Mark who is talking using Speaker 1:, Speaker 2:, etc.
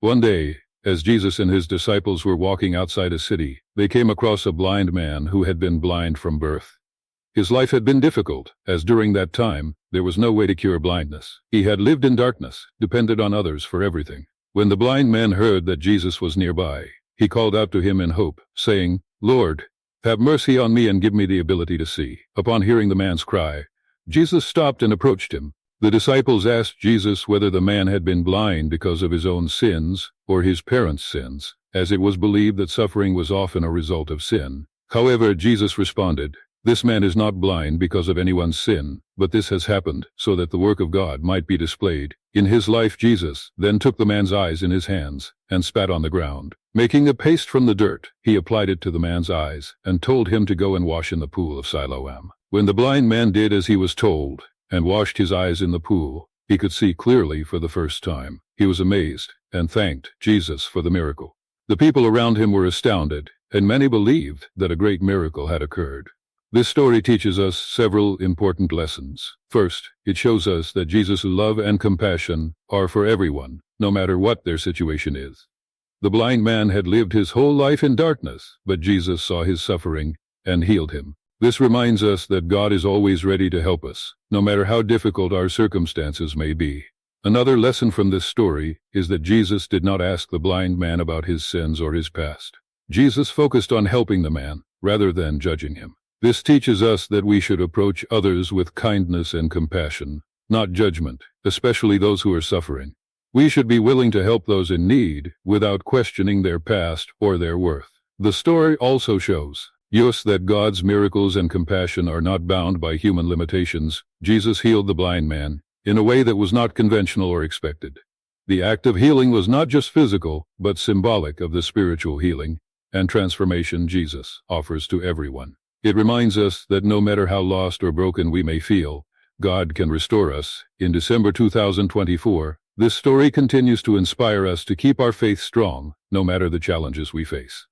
Speaker 1: One day, as Jesus and his disciples were walking outside a city, they came across a blind man who had been blind from birth. His life had been difficult, as during that time, there was no way to cure blindness. He had lived in darkness, depended on others for everything. When the blind man heard that Jesus was nearby, he called out to him in hope, saying, "Lord, have mercy on me and give me the ability to see." Upon hearing the man's cry, Jesus stopped and approached him. The disciples asked Jesus whether the man had been blind because of his own sins or his parents' sins, as it was believed that suffering was often a result of sin. However, Jesus responded, "This man is not blind because of anyone's sin, but this has happened so that the work of God might be displayed in his life." Jesus then took the man's eyes in his hands and spat on the ground. Making a paste from the dirt, he applied it to the man's eyes and told him to go and wash in the pool of Siloam. When the blind man did as he was told and washed his eyes in the pool, he could see clearly for the first time. He was amazed and thanked Jesus for the miracle. The people around him were astounded, and many believed that a great miracle had occurred. This story teaches us several important lessons. First, it shows us that Jesus' love and compassion are for everyone, no matter what their situation is. The blind man had lived his whole life in darkness, but Jesus saw his suffering and healed him. This reminds us that God is always ready to help us, no matter how difficult our circumstances may be. Another lesson from this story is that Jesus did not ask the blind man about his sins or his past. Jesus focused on helping the man, rather than judging him. This teaches us that we should approach others with kindness and compassion, not judgment, especially those who are suffering. We should be willing to help those in need without questioning their past or their worth. The story also shows us that God's miracles and compassion are not bound by human limitations. Jesus healed the blind man in a way that was not conventional or expected. The act of healing was not just physical, but symbolic of the spiritual healing and transformation Jesus offers to everyone. It reminds us that no matter how lost or broken we may feel, God can restore us. In December 2024, this story continues to inspire us to keep our faith strong, no matter the challenges we face.